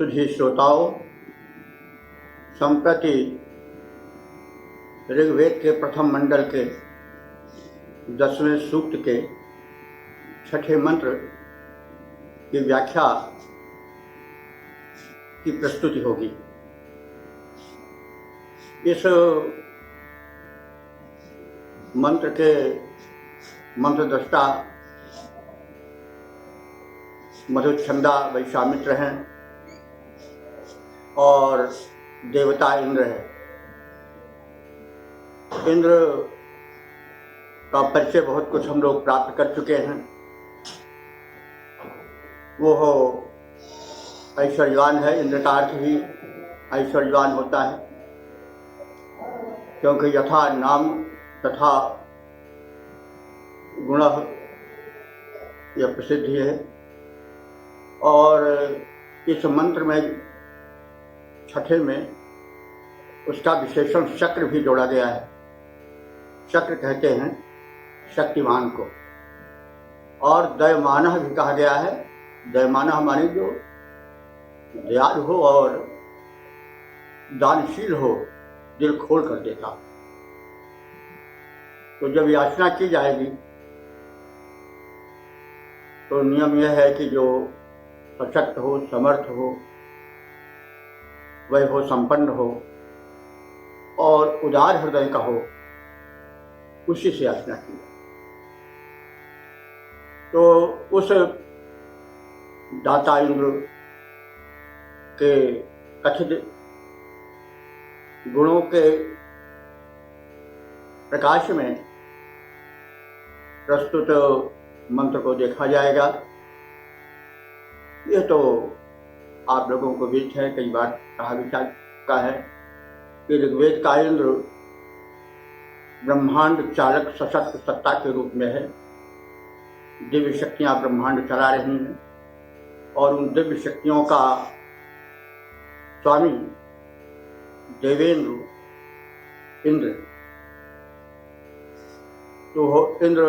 सुधी श्रोताओं, संप्रति ऋग्वेद के प्रथम मंडल के 10वें सूक्त के 6ठे मंत्र की व्याख्या की प्रस्तुति होगी। इस मंत्र के मंत्रद्रष्टा मधुच्छंदा वैश्वामित्र हैं और देवता इंद्र है। इंद्र का परिचय बहुत कुछ हम लोग प्राप्त कर चुके हैं। वो ऐश्वर्यवान है। इंद्र का अर्थ ही ऐश्वर्यवान होता है, क्योंकि यथा नाम तथा गुण यह प्रसिद्धि है। और इस मंत्र में 6ठे में उसका विशेषण शक्र भी जोड़ा गया है। शक्र कहते हैं शक्तिमान को, और दयमानः भी कहा गया है। दयमानः माने जो दयालु हो और दानशील हो, दिल खोल कर देता। तो जब याचना की जाएगी तो नियम यह है कि जो सशक्त हो, समर्थ हो, वैभव संपन्न हो और उदार हृदय का हो, उसी से याचना की जाए। तो उस दाता इंद्र के कथित गुणों के प्रकाश में प्रस्तुत मंत्र को देखा जाएगा। यह तो आप लोगों को विदित है, कई बार कहा भी जा चुका है कि ऋग्वेद का इंद्र ब्रह्मांड चालक सशक्त सत्ता के रूप में है। दिव्य शक्तियां ब्रह्मांड चला रही हैं और उन दिव्य शक्तियों का स्वामी देवेंद्र इंद्र। तो इंद्र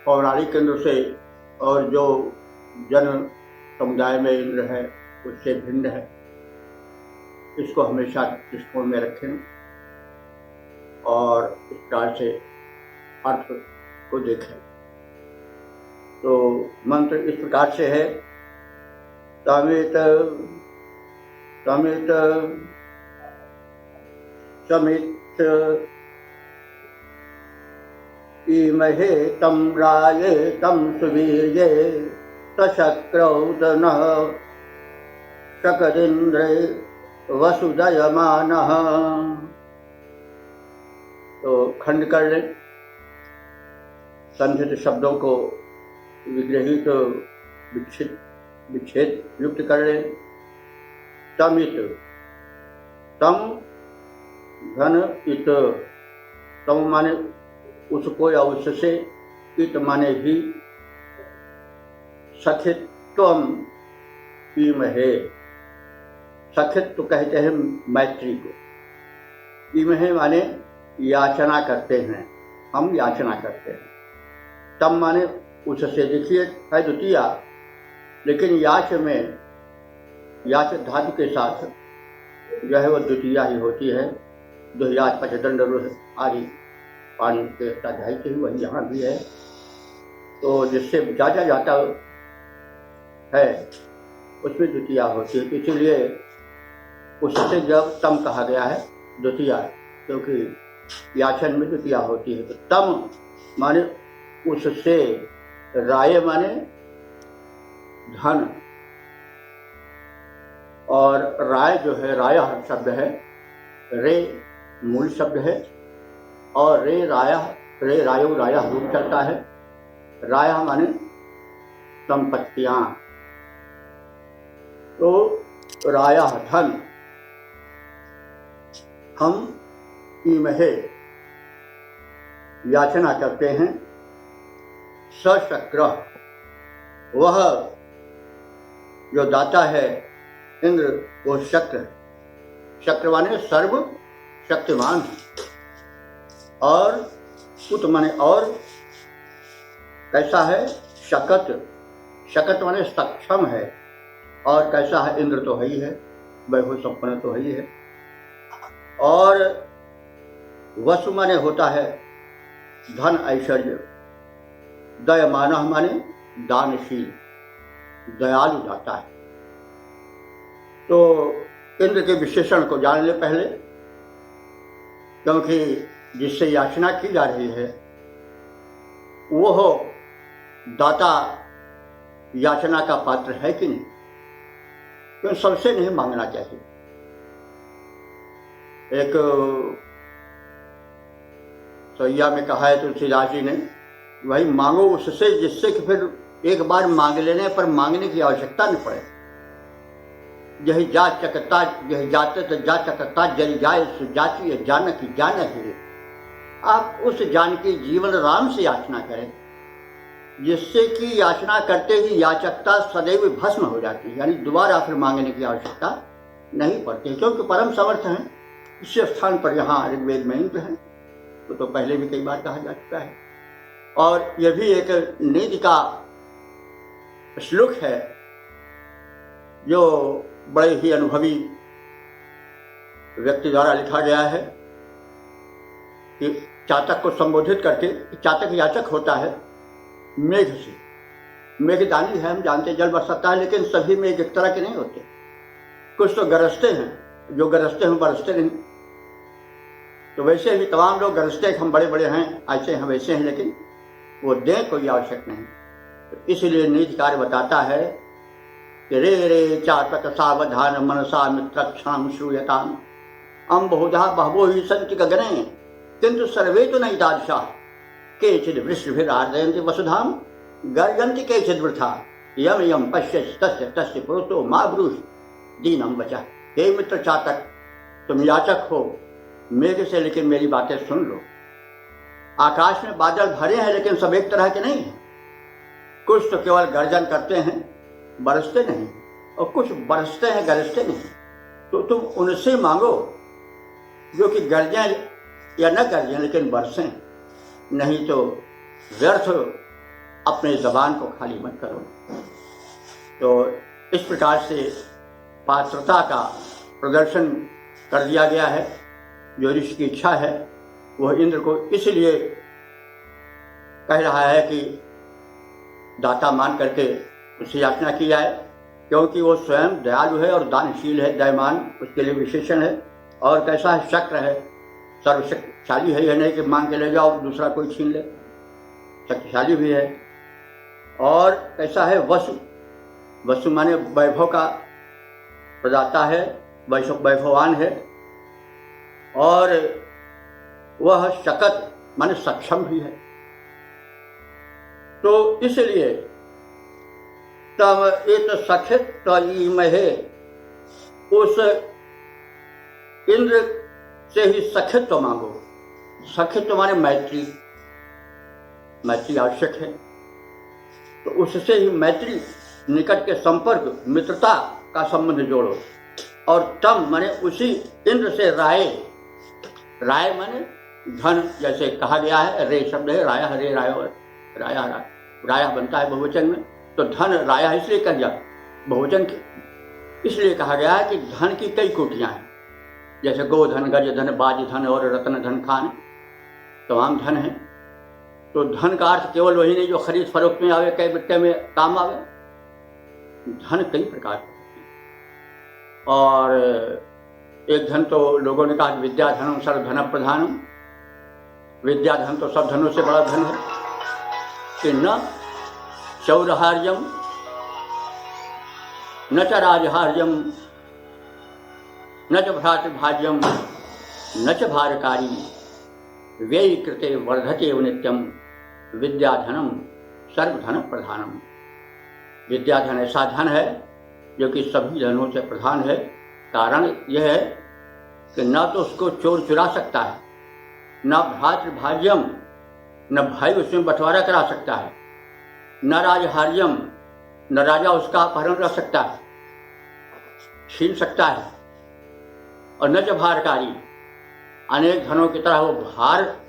पौराणिक इंद्र से और जो जन समुदाय में इंद्र है उससे भिन्न है। इसको हमेशा दृष्टिकोण में रखें और इस प्रकार से अर्थ को देखें। तो मंत्र इस प्रकार से है। तमित तमित समित इमहे तम राये तम सुवीर्ये सशक्रौदनः शकदिन्द्रे वसुदयमानः। तो खंड कर लें, संधित शब्दों को विग्रहित विच्छेद युक्त कर लें। तमित, तम धन इत, तम माने उसको या उससे, इत माने भी, सखित्वम इमहे, सखित्व कहते हैं मैत्री को। इमहे माने याचना करते हैं, हम याचना करते हैं। तम माने उससे, देखिए है द्वितीया, लेकिन याच में याच धातु के साथ जो है वो द्वितीया ही होती है। दुहयाच पचदंड आदि पानी के अध्याय से ही वही यहाँ भी है। तो जिससे जाचा जाता है उसमें द्वितीया होती है। इसीलिए उससे जब तम कहा गया है द्वितीया, क्योंकि याचन में द्वितीया होती है। तो तम माने उससे, राय माने धन, और राय जो है, राय शब्द है, रे मूल शब्द है और रे राया, रे रायो राया रूप चलता है। राया माने संपत्तियां। तो राया धन, हम इमहे याचना करते हैं। सशक्र, वह जो दाता है इंद्र, वो शक्र है। शक्र माने सर्व शक्तिमान, और उत माने और, कैसा है? शकत, शकत माने सक्षम है, और कैसा है, इंद्र तो है ही है, वैभव संपन्न तो है ही है। और वसु माने होता है धन ऐश्वर्य, दयमानः माने दानशील, दयालु दाता है। तो इंद्र के विशेषण को जान ले पहले, क्योंकि जिससे याचना की जा रही है वो दाता याचना का पात्र है कि नहीं, क्यों सबसे नहीं मांगना चाहिए। एक सैया में कहा है तुलसीदास जी ने, वही मांगो उससे जिससे कि फिर एक बार मांग लेने पर मांगने की आवश्यकता न पड़े। यही जा चकता यही जाते तो जा चकता जल जाए सुजाची जानकी जानकी। आप उस जानकी जीवन राम से याचना करें, जिससे कि याचना करते ही याचकता सदैव भस्म हो जाती है, यानी दोबारा फिर मांगने की आवश्यकता नहीं पड़ती, क्योंकि परम समर्थ हैं। इस स्थान पर यहाँ ऋग्वेद में इंद्र है, तो पहले भी कई बार कहा जा चुका है। और यह भी एक नीति का श्लोक है जो बड़े ही अनुभवी व्यक्ति द्वारा लिखा गया है कि चातक को संबोधित करके, चातक याचक होता है मेघ से। मेघदानी है, हम जानते जल बरसता है, लेकिन सभी मेघ एक तरह के नहीं होते। कुछ तो गरजते हैं, जो गरजते हैं बरसते नहीं। तो वैसे ही तमाम लोग गरजते हम बड़े बड़े हैं, ऐसे हैं वैसे हैं, लेकिन वो दें कोई आवश्यक नहीं। तो इसलिए नीतिकार बताता है कि रे रे चातक सावधान मनसा मित्रक्षाम श्रूयताम अम बहुधा बहवो ही सन्ति गगने किंतु सर्वे तो नहीं तादृशा केचिद् वृष्टिभिरार्दयन्ति वसुधाम गर्जन्ति केचिद् वृथा यम यम पश्यसि तस्य तस्य पुरुषो मा ब्रूहि दीनम वचः। हे मित्र चातक, तुम याचक हो मेघ से, लेकिन मेरी बातें सुन लो। आकाश में बादल भरे हैं, लेकिन सब एक तरह के नहीं हैं। कुछ तो केवल गर्जन करते हैं, बरसते नहीं, और कुछ बरसते हैं, गरजते नहीं। तो तुम उनसे मांगो जो कि गर्जें या न गर्जें, लेकिन बरसें, नहीं तो व्यर्थ अपने जबान को खाली मत करो। तो इस प्रकार से पात्रता का प्रदर्शन कर दिया गया है। जो ऋषि की इच्छा है वह इंद्र को इसलिए कह रहा है कि दाता मान करके उससे याचना की जाए, क्योंकि वो स्वयं दयालु है और दानशील है। दयमान उसके लिए विशेषण है। और कैसा है, शक्र है, सर्वशक्तिशाली है। यह नहीं कि मांग के ले जाओ दूसरा कोई छीन ले, शक्तिशाली भी है। और कैसा है, वसु, वसु माने वैभव का प्रदाता है, वैभवान है। और वह शकत माने सक्षम भी है। तो इसलिए तम इत सखित तईमहे, उस इंद्र से ही सखित्व मांगो। सखित्व माने मैत्री, मैत्री आवश्यक है। तो उससे ही मैत्री, निकट के संपर्क, मित्रता का संबंध जोड़ो। और तम माने उसी इंद्र से राय, राय माने धन, जैसे कहा गया है रे शब्द है, राया हरे रायो, राया राया बनता है बहुवचन में। तो धन राया इसलिए कर दिया बहुवचन, इसलिए कहा गया है कि धन की कई कोटियां हैं, जैसे गोधन, गज धन, बाज धन और रत्न धन खान, तमाम धन है। तो धन का अर्थ केवल वही नहीं जो खरीद फरोख्त में आवे, कई बिट्टे में काम आवे। धन कई प्रकार के। और एक धन तो लोगों ने कहा विद्या धनम सर्व धन प्रधानम। विद्या धन तो सब धनों से बड़ा धन है कि न शौर्यहार्यम न च राजहार्यम न च भ्रातृभाज्यम न च भारकारी व्ययी कृते वर्धते नित्यम विद्याधनम सर्वधन प्रधानम। विद्याधन ऐसा धन है जो कि सभी धनों से प्रधान है। कारण यह है कि न तो उसको चोर चुरा सकता है, न भ्रातृभाज्यम, न भाई उसमें बंटवारा करा सकता है, न राजहार्यम, न राजा उसका अपहरण कर सकता है, छीन सकता है। और न च भारकारी, अनेक धनों की तरह वो भारकारी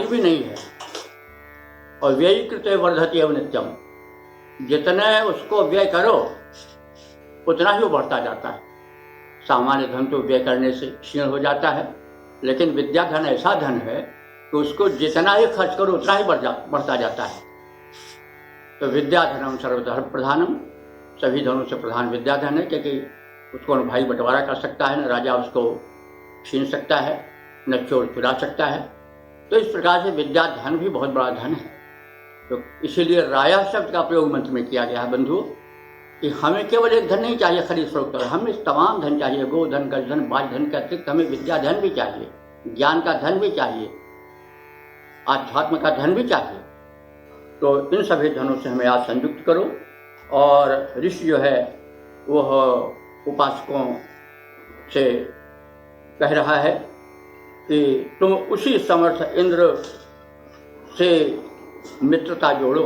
भी नहीं है। और व्ययी कृते वर्धते नित्यम, जितने उसको व्यय करो उतना ही वो बढ़ता जाता है। सामान्य धन तो व्यय करने से क्षीण हो जाता है, लेकिन विद्या धन ऐसा धन है कि उसको जितना ही खर्च करो उतना ही बढ़ता जाता है। तो विद्या धनम सर्वधर्म प्रधानम, सभी धनों से प्रधान विद्या धन है, क्योंकि उसको न भाई बंटवारा कर सकता है, न राजा उसको छीन सकता है, न चोर चुरा सकता है। तो इस प्रकार से विद्या धन भी बहुत बड़ा धन है। तो इसीलिए राया शब्द का प्रयोग मंत्र में किया गया है बंधु, कि हमें केवल एक धन नहीं चाहिए खरीद फरोख्त, हमें तमाम धन चाहिए। गोधन, गजधन, बाजधन के अतिरिक्त हमें विद्या धन भी चाहिए, ज्ञान का धन भी चाहिए, आध्यात्म का धन भी चाहिए। तो इन सभी धनों से हमें आज संयुक्त करो। और ऋषि जो है वह उपासकों से कह रहा है कि तुम उसी समर्थ इंद्र से मित्रता जोड़ो,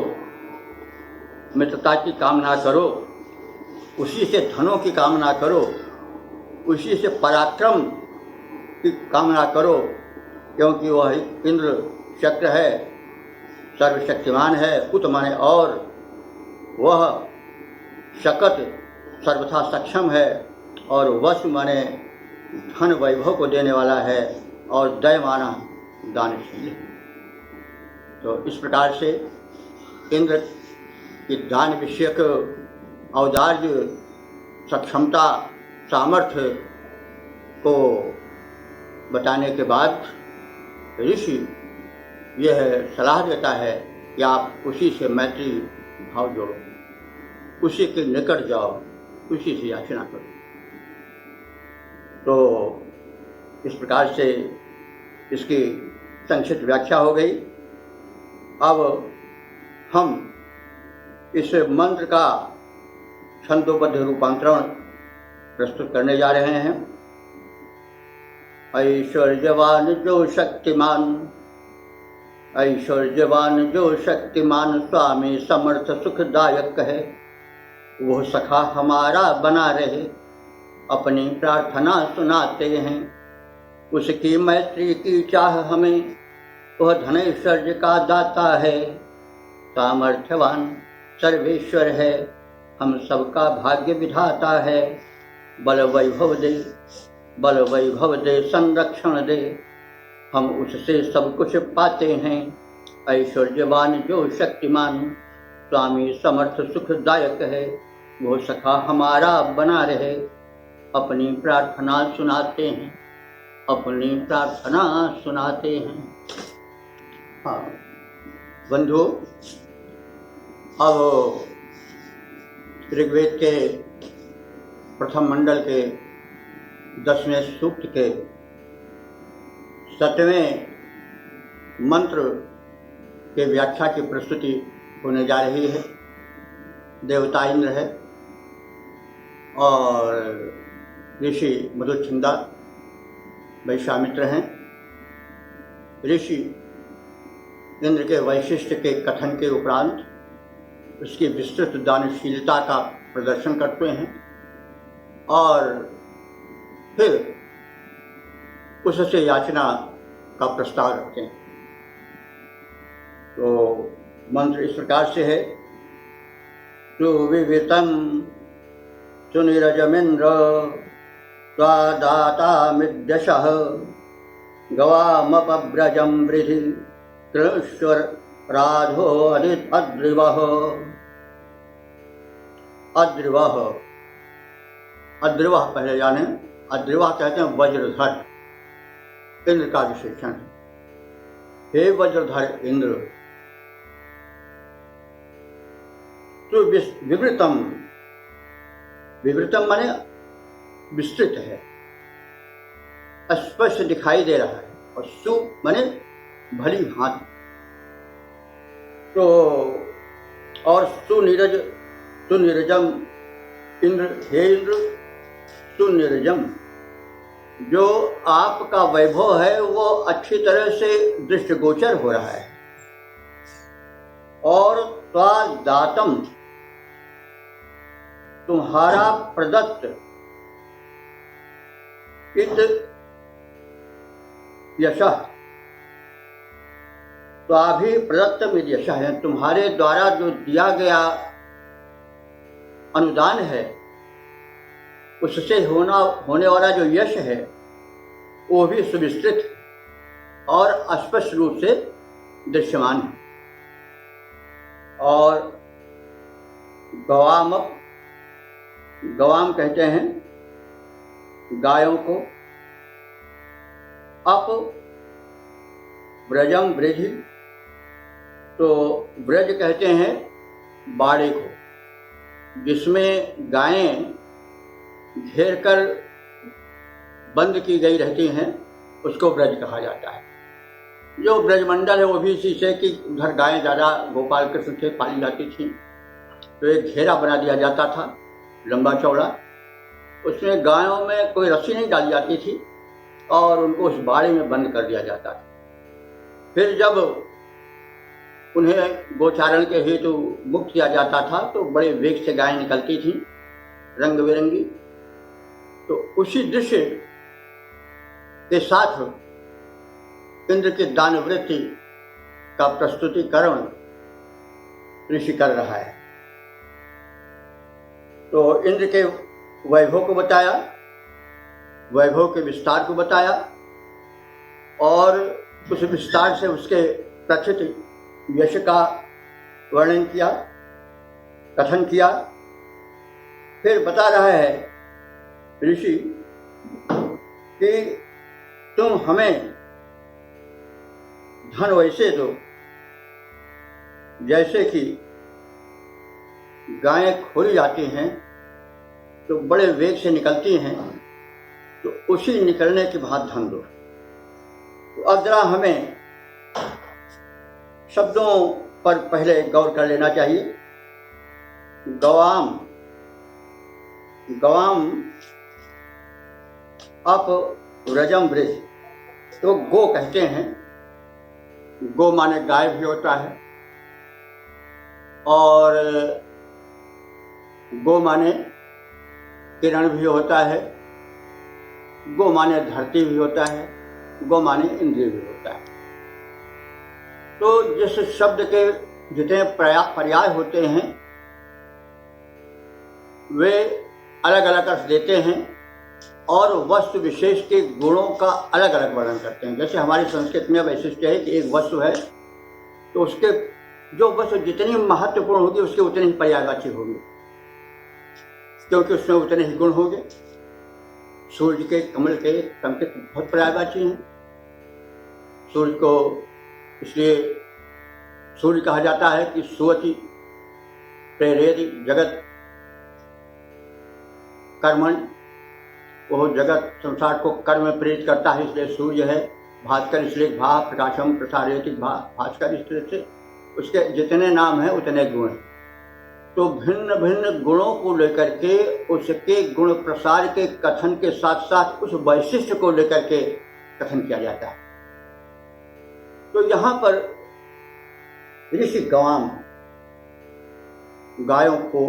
मित्रता की कामना करो, उसी से धनों की कामना करो, उसी से पराक्रम की कामना करो, क्योंकि वह इंद्र शक्र है, सर्वशक्तिमान है, उत माने और, वह शकत सर्वथा सक्षम है, और वसु माने धन वैभव को देने वाला है, और दय माना दानशील है। तो इस प्रकार से इंद्र की दान विषयक औदार्य, सक्षमता, सामर्थ्य को बताने के बाद ऋषि यह सलाह देता है कि आप उसी से मैत्री भाव जोड़ो, उसी के निकट जाओ, उसी से याचना करो। तो इस प्रकार से इसकी संक्षिप्त व्याख्या हो गई। अब हम इस मंत्र का छंदोबद्ध रूपांतरण प्रस्तुत करने जा रहे हैं। ऐश्वर्यवान जो शक्तिमान, ऐश्वर्यवान जो शक्तिमान, स्वामी समर्थ सुखदायक है, वो सखा हमारा बना रहे, अपनी प्रार्थना सुनाते हैं। उसकी मैत्री की चाह हमें, वह धनैश्वर्य का दाता है, सामर्थ्यवान सर्वेश्वर है, हम सबका भाग्य विधाता है। बल वैभव दे, बल वैभव दे, संरक्षण दे, हम उससे सब कुछ पाते हैं। ऐश्वर्यवान जो शक्तिमान, स्वामी समर्थ सुखदायक है, वो सखा हमारा बना रहे, अपनी प्रार्थना सुनाते हैं, अपनी प्रार्थना सुनाते हैं। हाँ बंधु, अब ऋग्वेद के प्रथम मंडल के 10वें सूक्त के 7वें मंत्र के व्याख्या की प्रस्तुति होने जा रही है। देवता इंद्र है और ऋषि मधुच्छिंदा वैश्वामित्र हैं। ऋषि इंद्र के वैशिष्ट्य के कथन के उपरांत उसकी विस्तृत दानशीलता का प्रदर्शन करते हैं और फिर उससे याचना का प्रस्ताव रखते हैं। तो मंत्र इस प्रकार से है। सुविवितं सुनीरजमिन्द्र स्वादातामिद्यशः, गवामपव्रजं वृधि कृष्वर राधो अद्रिवः। अद्रिवः, अद्रिवः पहले जाने। अद्रिवः कहते हैं वज्रधर, इंद्र का विशेषण। हे वज्रधर इंद्र, तो विवृतम, विवृतम माने विस्तृत है, स्पष्ट दिखाई दे रहा है, और सु माने भली भांति। तो और सुनीरज, सुनीरजम इंद्र, हे इंद्र सुनीरजम, जो आपका वैभव है वो अच्छी तरह से दृष्टिगोचर हो रहा है। और स्वादातम, तुम्हारा प्रदत्त, इत यशः, स्वाभि प्रदत्तम इत यशः है, तुम्हारे द्वारा जो दिया गया अनुदान है उससे होने वाला जो यश है वो भी सुविस्तृत और स्पष्ट रूप से दृश्यमान है। और गवाम कहते हैं गायों को, अप ब्रजम ब्रज, तो ब्रज कहते हैं बाड़े को, जिसमें गायें घेर कर बंद की गई रहती हैं, उसको ब्रज कहा जाता है। जो ब्रजमंडल है वो भी इसी से कि उधर गायें ज़्यादा गोपाल कृष्ण से पाली जाती थी, तो एक घेरा बना दिया जाता था लंबा चौड़ा, उसमें गायों में कोई रस्सी नहीं डाली जाती थी और उनको उस बाड़े में बंद कर दिया जाता था। फिर जब उन्हें गोचारण के हेतु मुक्त किया जाता था तो बड़े वेग से गायें निकलती थीं रंग बिरंगी। तो उसी दृश्य के साथ इंद्र के दानवृत्ति का प्रस्तुतिकरण ऋषि कर रहा है। तो इंद्र के वैभव को बताया, वैभव के विस्तार को बताया और उस विस्तार से उसके प्रथित यश का वर्णन किया, कथन किया। फिर बता रहा है ऋषि कि तुम हमें धन वैसे दो जैसे कि गायें खोली जाती हैं तो बड़े वेग से निकलती हैं, तो उसी निकलने के बाद धन दो। तो अब जरा हमें शब्दों पर पहले गौर कर लेना चाहिए। गवाम, गवाम अप व्रजम ब्रज, तो गो कहते हैं। गो माने गाय भी होता है और गो माने किरण भी होता है, गो माने धरती भी होता है, गो माने इंद्रिय भी होता है। तो जिस शब्द के जितने पर्याय होते हैं वे अलग अलग अर्थ देते हैं और वस्तु विशेष के गुणों का अलग अलग वर्णन करते हैं। जैसे हमारी संस्कृत में वैशिष्ट्य है कि एक वस्तु है तो उसके जो वस्तु जितनी महत्वपूर्ण होगी उसके उतने ही पर्यायवाची होगी, क्योंकि उसमें उतने ही गुण होंगे। सूर्य के, कमल के संकेत बहुत पर्यायवाची हैं। सूर्य को इसलिए सूर्य कहा जाता है कि सुवति प्रेरयति जगत कर्मण, वो जगत संसार को कर्म में प्रेरित करता है, इसलिए सूर्य है। भास्कर इसलिए भा प्रकाशम प्रसारयति भास्कर, इस तरह से उसके जितने नाम हैं उतने गुण हैं। तो भिन्न भिन्न गुणों को लेकर के उसके गुण प्रसार के कथन के साथ साथ उस वैशिष्ट्य को लेकर के कथन किया जाता है। तो यहाँ पर ऋषि गवाम गायों को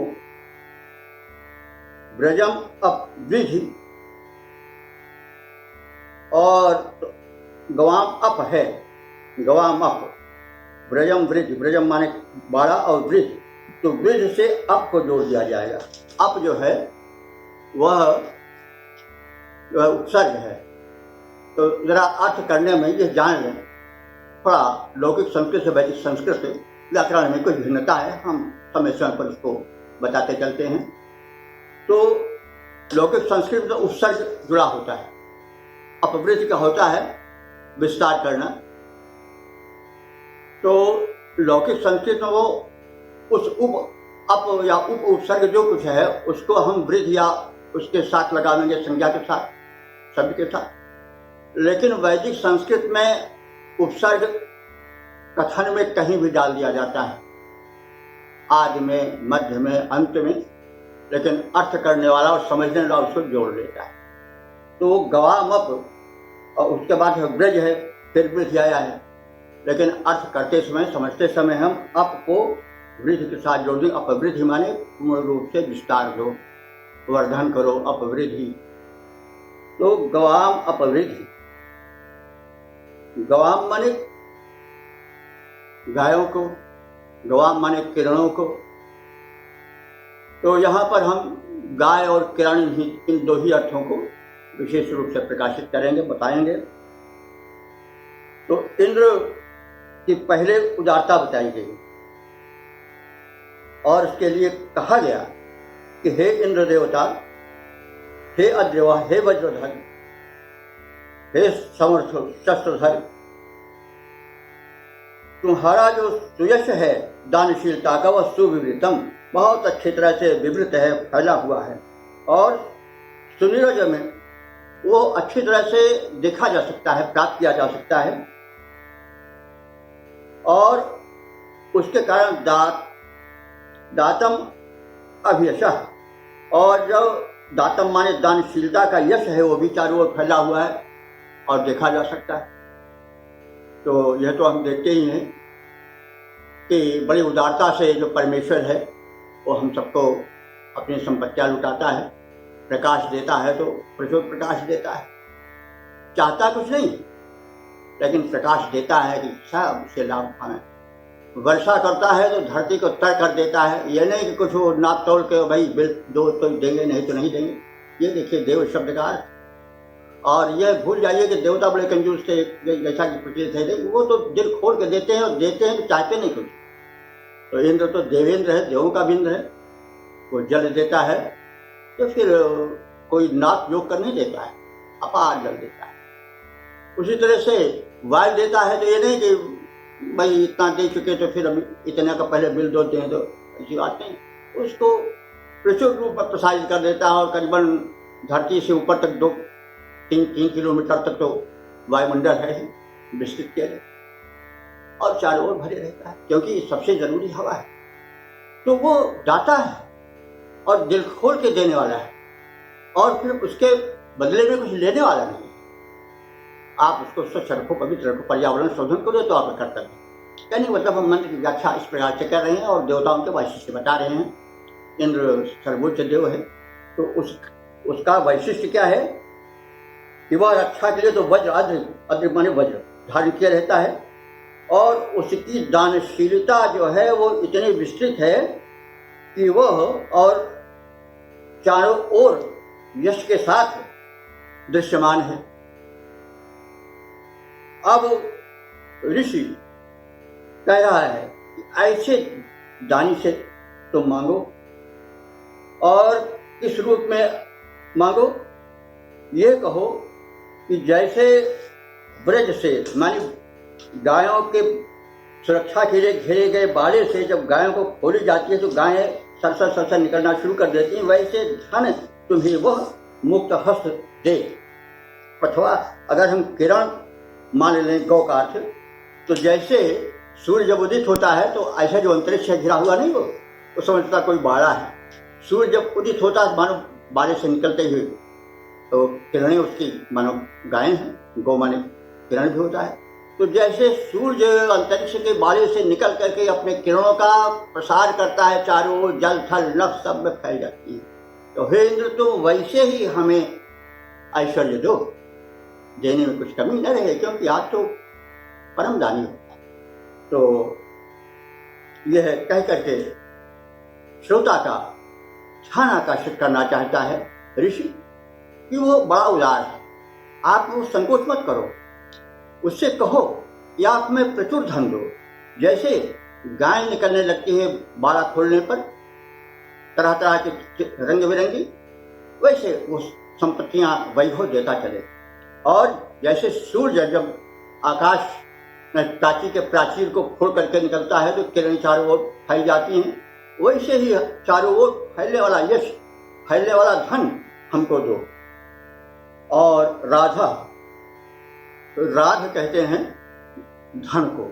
ब्रजम अप ब्रिज, और गवाम अप है, गवाम अप, ब्रजम ब्रिज, ब्रजम माने बाड़ा और ब्रिज, तो ब्रिज से अप को जोड़ दिया जाएगा। अप जो है वह उपसर्ग है। तो जरा अर्थ करने में ये जान लें, थोड़ा लौकिक संस्कृत से वैदिक संस्कृत व्याकरण में कुछ भिन्नता है, हम समय समय पर उसको बताते चलते हैं। तो लौकिक संस्कृत में उपसर्ग जुड़ा होता है, अपवृत्ति का होता है विस्तार करना। तो लौकिक संस्कृत में वो उस अप या उपसर्ग जो कुछ है उसको हम वृद्ध या उसके साथ लगा लेंगे, संज्ञा के साथ, शब्द के साथ। लेकिन वैदिक संस्कृत में उपसर्ग कथन में कहीं भी डाल दिया जाता है, आदि में, मध्य में, अंत में, लेकिन अर्थ करने वाला और समझने वाला उसको जोड़ लेता है। तो गवामप, और उसके बाद ब्रज है, फिर वृद्ध आया है, लेकिन अर्थ करते समय, समझते समय हम अप को वृद्ध के साथ जोड़ दें। अपवृद्धि माने पूर्ण रूप से विस्तार दो, वर्धन करो, अपवृद्धि। तो गवाम अपवृद्धि, गवाम माने गायों को, गवाम माने किरणों को। तो यहाँ पर हम गाय और किरण ही, इन दो ही अर्थों को विशेष रूप से प्रकाशित करेंगे, बताएंगे। तो इंद्र की पहले उदारता बताई गई और उसके लिए कहा गया कि हे इंद्र देवता, हे अद्रवा, हे वज्रधर, हे समर्थ शस्त्रधर, तुम्हारा जो सुयश है दानशीलता का वह सुविवृतम, बहुत अच्छी तरह से विवृत है, फैला हुआ है और सुनीरज में वो अच्छी तरह से देखा जा सकता है, प्राप्त किया जा सकता है। और उसके कारण दातम अभियशः, और जो दातम माने दानशीलता का यश है वो भी चारों ओर फैला हुआ है और देखा जा सकता है। तो यह तो हम देखते ही हैं कि बड़ी उदारता से जो परमेश्वर है वो हम सबको अपनी संपत्तियां लुटाता है, प्रकाश देता है तो प्रचुर प्रकाश देता है, चाहता कुछ नहीं लेकिन प्रकाश देता है कि सब उससे लाभ उठाएं। वर्षा करता है तो धरती को तर कर देता है, ये नहीं कि कुछ वो नाप तोल के भाई बिल दो तो देंगे नहीं तो नहीं देंगे। ये देखिए देव शब्द का अर्थ, और यह भूल जाइए कि देवता बड़े कंजूस थे जैसा कि प्रतीत है, वो तो दिल खोल के देते हैं और देते हैं तो चाहते नहीं कुछ। तो इंद्र तो देवेंद्र है, देवों का भी इंद्र है, वो जल देता है तो फिर कोई नाप जोक कर नहीं देता है, अपार जल देता है। उसी तरह से वायु देता है तो ये नहीं कि भाई इतना दे चुके तो फिर अभी इतने का पहले बिल दो दें, तो ऐसी बात नहीं, उसको प्रचुर रूप में प्रसारित कर देता है और करीबन धरती से ऊपर तक 2-3 किलोमीटर तक तो वायुमंडल है विस्तृत किया और चारों ओर भरे रहता है, क्योंकि सबसे जरूरी हवा है। तो वो दाता है और दिल खोल के देने वाला है और फिर उसके बदले में कुछ लेने वाला नहीं है। आप उसको स्वच्छ रखो, पवित्र रखो, पर्यावरण शोधन करो तो आप कर्तव्य। यानी मतलब हम मंत्र की व्याख्या इस प्रकार से कर रहे हैं और देवताओं के वैशिष्ट बता रहे हैं। इंद्र सर्वोच्च देव है तो उसका वैशिष्ट क्या है कि वह रक्षा के लिए तो वज्र, अद्र माने वज्र धारण किया रहता है और उसकी दानशीलता जो है वो इतनी विस्तृत है कि वह और चारों ओर यश के साथ दृश्यमान है। अब ऋषि कह रहा है कि ऐसे दानी से तुम मांगो और किस रूप में मांगो, ये कहो कि जैसे ब्रज से मानी गायों के सुरक्षा के लिए घेरे गए बाड़े से जब गायों को खोली जाती है तो गायें सरसर निकलना शुरू कर देती हैं, वैसे धन तुम्हें वह मुक्त हस्त दे। अथवा अगर हम किरण मान लें गौ का अर्थ, तो जैसे सूर्य जब उदित होता है तो ऐसा जो अंतरिक्ष है घिरा हुआ नहीं, वो समझता कोई बाड़ा है। सूर्य जब उदित होता है मानो बाड़े से निकलते हुए तो किरणें उसकी मानो गायें हैं, गौ माने किरण भी होता है। तो जैसे सूर्य अंतरिक्ष के बाड़े से निकल करके अपने किरणों का प्रसार करता है, चारों ओर जल थल नभ सब में फैल जाती है, तो हे इंद्र तुम वैसे ही हमें ऐश्वर्य दो, देने में कुछ कमी न रहे, क्योंकि आप तो परम दानी होता है। तो यह कह करके श्रोता का ध्यान आकर्षित करना चाहता है ऋषि कि वो बड़ा उदार है, आप वो संकोच मत करो, उससे कहो कि आप में प्रचुर धन दो। जैसे गाय निकलने लगती है बाड़ा खोलने पर तरह तरह की रंग बिरंगी, वैसे वो संपत्तियां वैभव देता चले। और जैसे सूर्य जब आकाश में प्राची के प्राचीर को खोल करके निकलता है तो किरण चारों ओर फैल जाती हैं, वैसे ही चारों ओर फैलने वाला यश, फैलने वाला धन हमको दो। और राधा, राध कहते हैं धन को,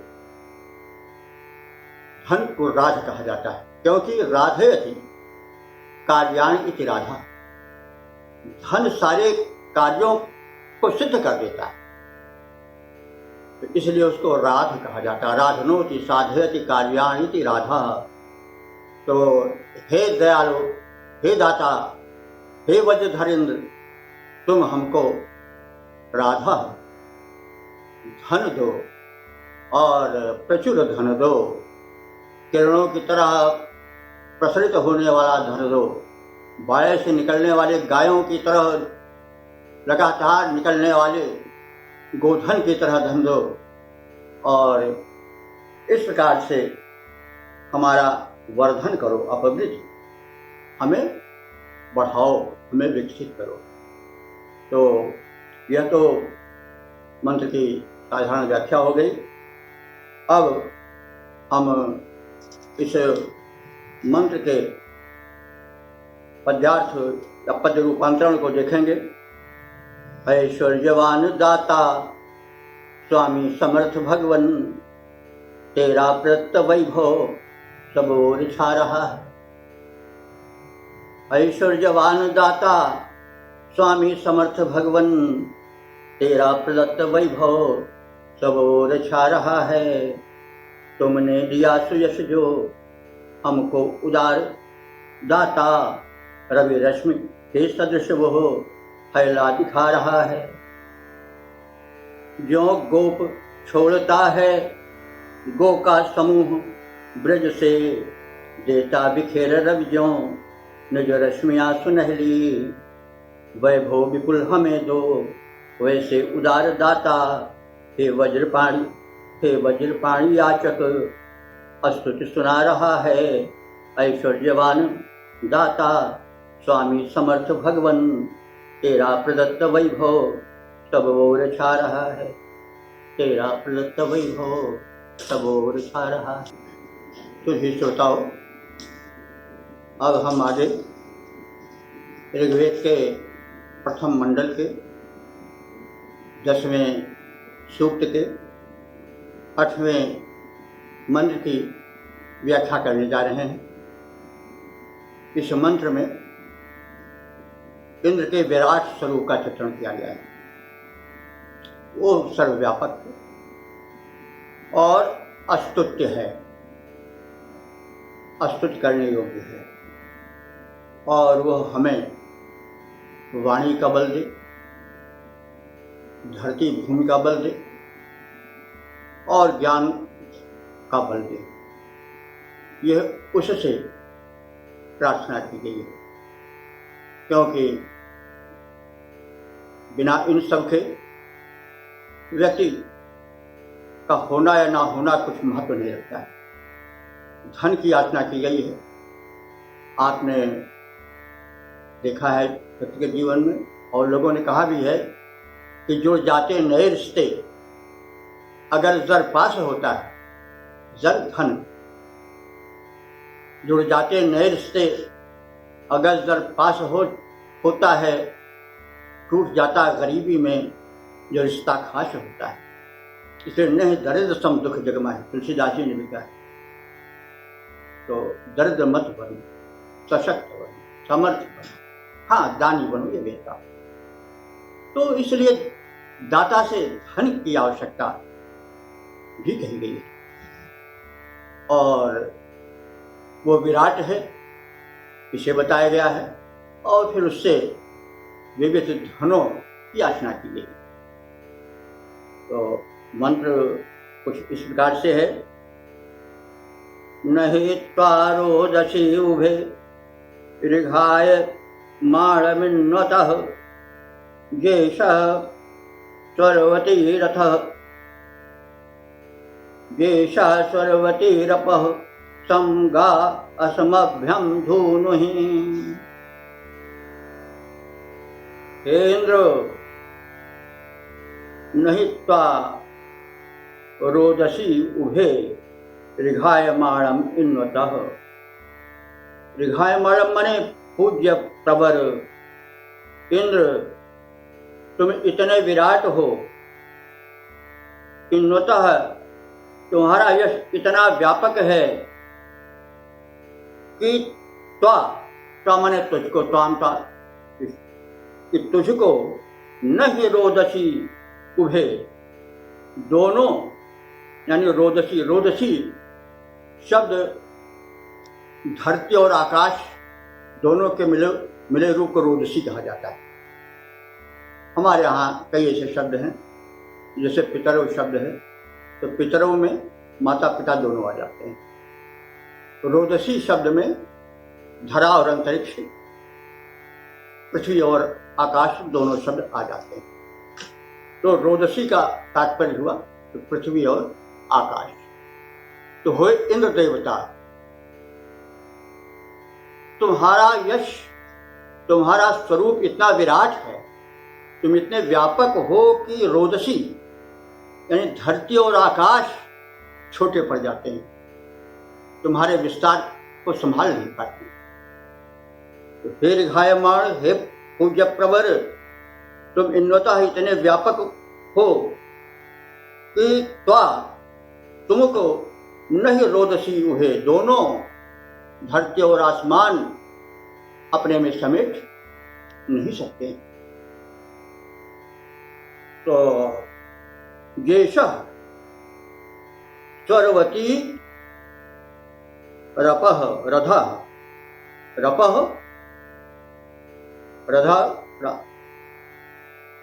धन को राध कहा जाता है, क्योंकि राधयति कार्याणि इति राधा, धन सारे कार्यों को सिद्ध कर देता है, तो इसलिए उसको राध कहा जाता है। राधनोति साधयति कार्याणि इति राधा। तो हे दयालु, हे दाता, हे वज्रधरेंद्र, तुम हमको राधा धन दो और प्रचुर धन दो, किरणों की तरह प्रसरित होने वाला धन दो, बाड़े से निकलने वाले गायों की तरह लगातार निकलने वाले गोधन की तरह धन दो, और इस प्रकार से हमारा वर्धन करो, अपवृद्धि हमें बढ़ाओ, हमें विकसित करो। तो यह तो मंत्र की साधारण व्याख्या हो गई। अब हम इस मंत्र के पद्यार्थ या पद्य रूपांतरण को देखेंगे। ऐश्वर्यवान दाता स्वामी समर्थ भगवन, तेरा प्रदत्त वैभव सब ओर छा रहा है। ऐश्वर्यवान दाता स्वामी समर्थ भगवन, तेरा प्रदत्त वैभव सब ओर छा रहा है। तुमने दिया सुयश जो हमको उदार दाता, रवि रश्मि के सदृश वो फैला दिखा रहा है। जो गोप छोड़ता है गो का समूह ब्रज से, देता बिखेर रवि ज्यों निज रश्मियाँ सुनहली। वैभव विपुल हमें दो वैसे उदार दाता, हे वज्रपाणी याचक स्तुति सुना रहा है। ऐश्वर्यवान दाता स्वामी समर्थ भगवन, तेरा प्रदत्त वैभव सब ओर छा रहा है। तेरा प्रदत्त वैभव सब ओर छा रहा है। तो ही श्रोताओ, अब हम आगे ऋग्वेद के प्रथम मंडल के 10वें सूक्त के 8वें मंत्र की व्याख्या करने जा रहे हैं। इस मंत्र में इंद्र के विराट स्वरूप का चित्रण किया गया है। वो सर्वव्यापक है और अस्तुत्य है, स्तुति करने योग्य है, और वह हमें वाणी का बल दे, धरती भूमि का बल दे और ज्ञान का बल दे। यह उससे प्रार्थना की गई है, क्योंकि बिना इन सब के व्यक्ति का होना या ना होना कुछ महत्व नहीं रखता है। धन की याचना की गई है। आपने देखा है व्यक्ति के जीवन में, और लोगों ने कहा भी है कि जो जाते नए रिश्ते अगर जर पास होता है, जर धन, जुड़ जाते नए रिश्ते अगर जर पास होता है, टूट जाता गरीबी में जो रिश्ता खास होता है। इसे नहीं दरिद्र सम दुख जगमा है, तुलसीदास जी ने भी कहा है। तो दरिद्र मत बनो, सशक्त बनो, समर्थ बनो, हाँ दानी बनो, ये बेहतर। तो इसलिए दाता से धन की आवश्यकता भी कही गई है, और वो विराट है इसे बताया गया है, और फिर उससे विविध धनों की याचना की गई। तो मंत्र कुछ इस प्रकार से है। नहि त्वारोदसी उभे ऋघाय माणमिन्वतः, जेषः स्वरवतीरथः स्वरवतीरपः, समगा असमभ्यम धूनुहि। हे इंद्र, नहि त्वा रोदसी उभे ऋघायमाणम इन्वतः। ऋघायमाणम माने पूज्य प्रवर। इंद्र, तुम इतने विराट हो, इन्वतः तुम्हारा यश इतना व्यापक है कि त्वा माने तुझको, त्वाम त्वा कि तुझको नहीं रोदसी उभे, दोनों यानी रोदसी, रोदसी शब्द धरती और आकाश दोनों के मिले रूप को रोदसी कहा जाता है। हमारे यहाँ कई ऐसे शब्द हैं, जैसे पितरव शब्द है, तो पितरों में माता पिता दोनों आ जाते हैं। रोदसी शब्द में धरा और अंतरिक्ष पृथ्वी और आकाश दोनों शब्द आ जाते हैं। तो रोदसी का तात्पर्य हुआ तो पृथ्वी और आकाश। तो होए इंद्र देवता, तुम्हारा यश, तुम्हारा स्वरूप इतना विराट है, तुम इतने व्यापक हो कि रोदसी यानी धरती और आकाश छोटे पड़ जाते हैं, तुम्हारे विस्तार को संभाल नहीं पाते। तो हे घायमाण, हे पूज्य प्रवर, तुम इन्वतः इतने व्यापक हो कि तुमको नहीं रोदसी उहे, दोनों धरती और आसमान अपने में समेट नहीं सकते। तो जेष स्वरवती रपः रथः, रपः रधा,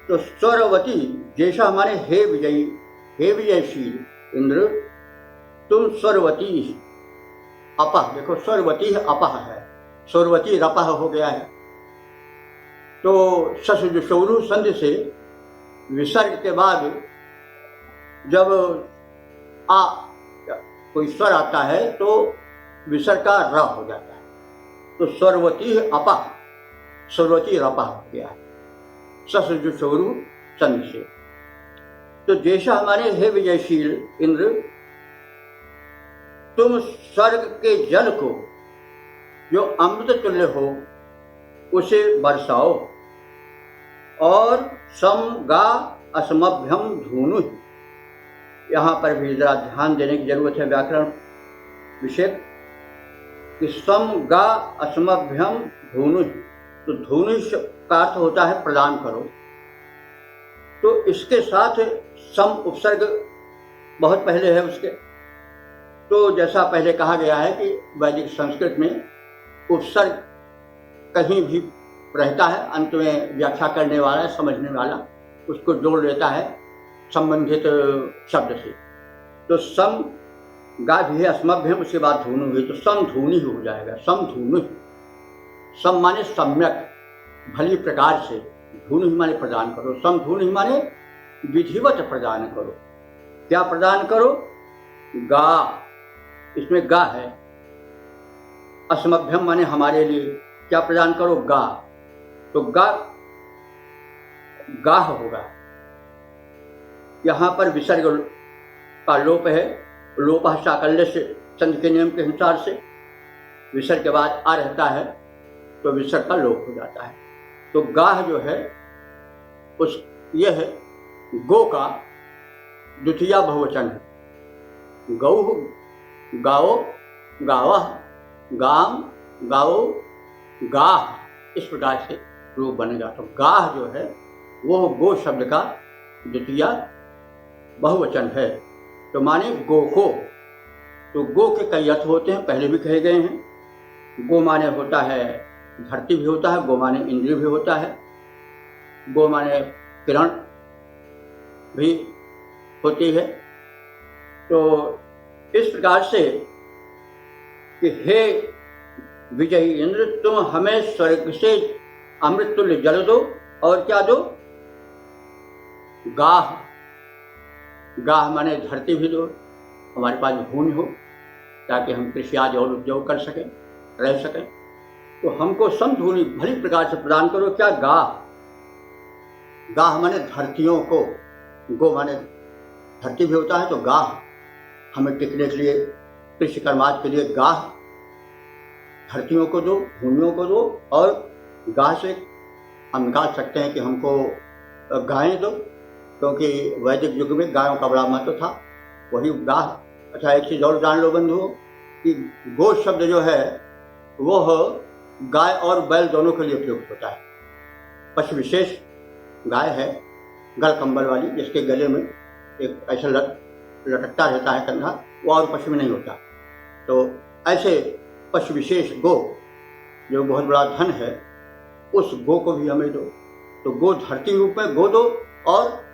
तो स्वरवती जैसा माने हे विजयी, हे विजयशील इंद्र, तुम स्वरवती अपह, देखो स्वरवती है अपह है, स्वरवती रपह हो गया है। तो ससुजसौरु संधि से विसर्ग के बाद जब आ कोई स्वर आता है तो विसर्ग का र हो जाता है। तो स्वरवती अपह, स्वरवती रपह हो गया है ससुजसौरु संधि से। तो जैसा हमारे हे विजयशील इंद्र, तुम स्वर्ग के जल को जो अमृत तुल्य हो उसे बरसाओ, और सम गा असमभ्यम धूनु। यहाँ पर भी जरा ध्यान देने की जरूरत है व्याकरण विषय कि सम गा असमभ्यम धूनु। तो धूनु का अर्थ होता है प्रदान करो। तो इसके साथ सम उपसर्ग बहुत पहले है उसके। तो जैसा पहले कहा गया है कि वैदिक संस्कृत में उपसर्ग कहीं भी रहता है, अंत में व्याख्या करने वाला, समझने वाला उसको जोड़ लेता है संबंधित शब्द से। तो सम गा भी है, असमभ्यम, उसके बाद धूनु हुई तो सम धूनी हो जाएगा। सम धूनु, सम माने सम्यक, भली प्रकार से, धूनु माने प्रदान करो, सम धूनु माने विधिवत प्रदान करो। क्या प्रदान करो? गा, इसमें गा है। असमभ्यम माने हमारे लिए क्या प्रदान करो? गा। तो गा गाह होगा। यहां पर विसर्ग का लोप है, लोप साकल्य से संधि के नियम के अनुसार से विसर्ग के बाद आ रहता है तो विसर्ग का लोप हो जाता है। तो गाह जो है उस यह है गो का द्वितीय बहुवचन है। गौ, गाओ, गावह, गाम, गाओ, गाह, इस प्रकार से रूप बनेगा। तो गाह जो है वो गो शब्द का द्वितीय बहुवचन है। तो माने गो को। तो गो के कई अर्थ होते हैं, पहले भी कहे गए हैं। गो माने होता है धरती भी होता है, गो माने इंद्रिय भी होता है, गो माने किरण भी होती है। तो इस प्रकार से कि हे विजयी इंद्र, तुम हमें स्वर्ग से अमृत तुल्य जल दो, और क्या दो? गाह, गाह माने धरती भी दो, हमारे पास भूमि हो ताकि हम कृषि आदि और उद्योग कर सकें, रह सकें। तो हमको समधूनी भली प्रकार से प्रदान करो। क्या? गाह, गाह माने धरतियों को, गो माने धरती भी होता है, तो गाह हमें टिकने के लिए, कृषि कर्माद के लिए गाह धरतियों को दो, भूमियों को दो। और गाह से हम निकाल सकते हैं कि हमको गायें दो, क्योंकि वैदिक युग में गायों का बड़ा महत्व था, वही गाह। अच्छा, एक चीज़ और जान लो बंधुओं कि गो शब्द जो है वो गाय और बैल दोनों के लिए उपयुक्त होता है। पशु विशेष गाय है, गल कंबल वाली, जिसके गले में एक ऐसा लटकता रहता है कंधा, वो और पशु में नहीं होता। तो ऐसे पशु विशेष गो जो बहुत बड़ा धन है, उस गो को भी हमें दो। तो गो धरती रूप में गो दो, और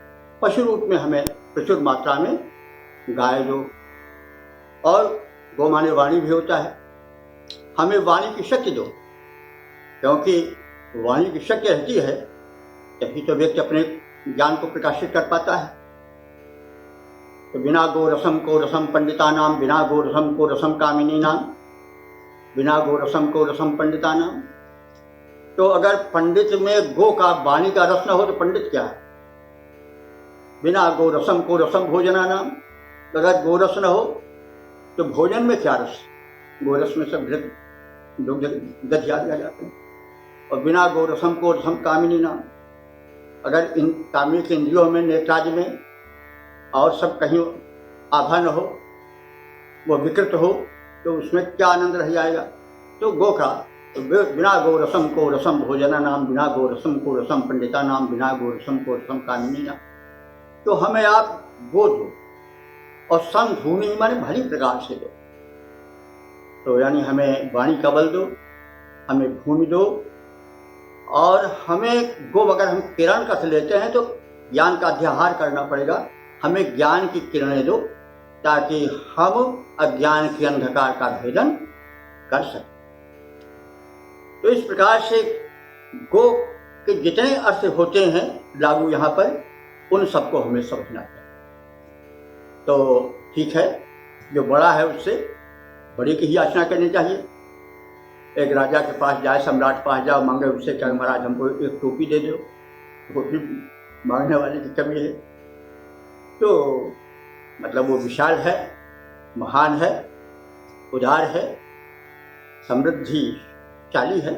पशु रूप में हमें प्रचुर मात्रा में गाय दो। और गो माने वाणी भी होता है, हमें वाणी की शक्ति दो, क्योंकि वाणी की शक्ति रहती है तभी तो व्यक्ति अपने ज्ञान को प्रकाशित कर पाता है। तो बिना गोरसम को रसम पंडिता नाम, बिना गोरसम को रसम कामिनी नाम, बिना गोरसम को रसम पंडिता नाम। तो अगर पंडित में गो का, वाणी का रस न हो तो पंडित क्या है? बिना गोरसम को रसम भोजना नाम, अगर गोरस न हो तो भोजन में क्या रस? गोरस में सब गधिया जाते हैं। और बिना गोरसम को रसम कामिनी नाम, अगर इन कामिनी के इंद्रियों में, नेत्रादि में और सब कहीं आभा न हो, वो विकृत हो, तो उसमें क्या आनंद रह जाएगा? तो गो का, तो बिना गोरसम को रसम भोजना नाम, बिना गोरसम को रसम पंडिता नाम, बिना गोरसम को रसम कामिनी नाम। तो हमें आप गो दो और संधूनी माने भली प्रकार से दो। तो यानी हमें वाणी का बल दो, हमें भूमि दो, और हमें गो, अगर हम किरण का लेते हैं तो ज्ञान का अध्याहार करना पड़ेगा। हमें ज्ञान की किरणें दो ताकि हम अज्ञान के अंधकार का भेदन कर सकें। तो इस प्रकार से गो के जितने अर्थ होते हैं लागू यहाँ पर, उन सबको हमें समझना चाहिए। तो ठीक है, जो बड़ा है उससे बड़ी की ही याचना करनी चाहिए। एक राजा के पास जाए, सम्राट के पास जाओ, मांगे उससे क्या महाराज हमको एक टोपी दे दो, टोपी मांगने वाले की कमी है। तो मतलब वो विशाल है, महान है, उदार है, समृद्धिशाली है,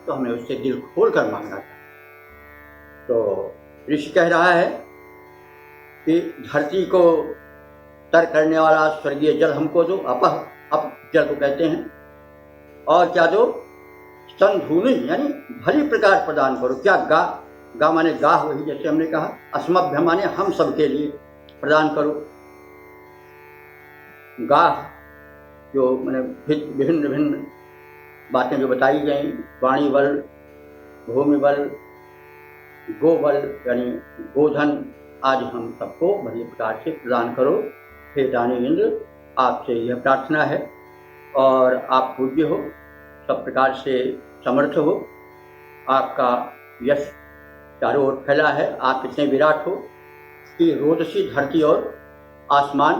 तो हमें उससे दिल खोल कर मांगना चाहिए। तो ऋषि कह रहा है कि धरती को तर करने वाला स्वर्गीय जल हमको दो, अप जल को कहते हैं, और क्या दो? संधूनी यानी भली प्रकार प्रदान करो। क्या? गा माने गाह, वही जैसे हमने कहा, अस्मभ्य माने हम सबके लिए प्रदान करो। गाह जो मैंने विभिन्न विभिन्न बातें जो बताई गई, वाणी बल, भूमि बल, गो बल यानी गोधन, आज हम सबको भली प्रकार से प्रदान करो। हे दानी इंद्र, आपसे यह प्रार्थना है, और आप पूज्य हो, सब प्रकार से समर्थ हो, आपका यश चारों ओर फैला है, आप इतने विराट हो कि रोदसी धरती और आसमान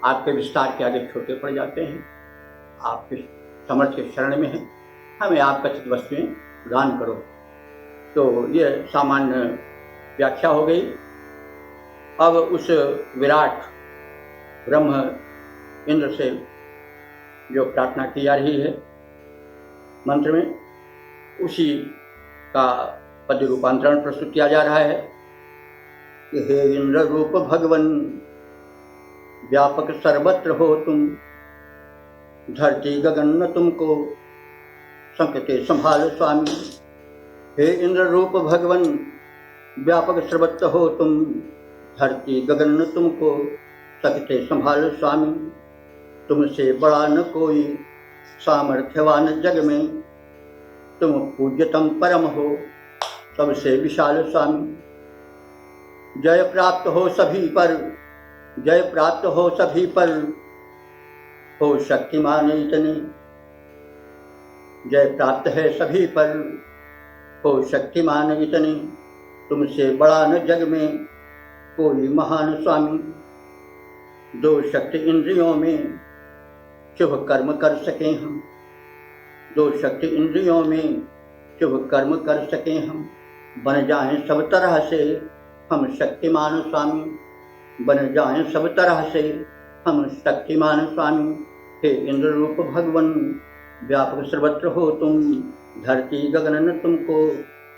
आपके विस्तार के आगे छोटे पड़ जाते हैं। आपके समर्थ के शरण में है, हमें आप कथित वस्तुएं प्रदान करो। तो ये सामान्य व्याख्या हो गई। अब उस विराट ब्रह्म इंद्र से जो प्रार्थना की जा रही है मंत्र में, उसी का पद रूपांतरण प्रस्तुत किया जा रहा है कि हे इंद्र रूप भगवन, व्यापक सर्वत्र हो तुम, धरती गगन न तुमको संकटे संभालो स्वामी। हे इंद्र रूप भगवन, व्यापक सर्वत्र हो तुम, धरती गगन न तुमको सकते संभालो स्वामी। तुमसे बड़ा न कोई सामर्थ्यवान जग में, तुम पूज्यतम परम हो सबसे विशाल स्वामी। जय प्राप्त हो सभी पर, जय प्राप्त हो सभी पर, हो शक्तिमान इतने। जय प्राप्त है सभी पर, हो शक्तिमान इतने। तुमसे बड़ा न जग में कोई महान स्वामी। दो शक्ति इंद्रियों में शुभ कर्म कर सके हम, दो शक्ति इंद्रियों में शुभ कर्म कर सके हम। बन जाएं सब तरह से हम शक्तिमान स्वामी, बन जाएं सब तरह से हम शक्तिमान स्वामी। हे इंद्र रूप भगवन, व्यापक सर्वत्र हो तुम, धरती गगन न तुमको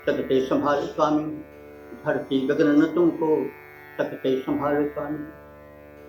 सकते संभाल स्वामी। धरती गगन न तुमको सकते संभाल स्वामी।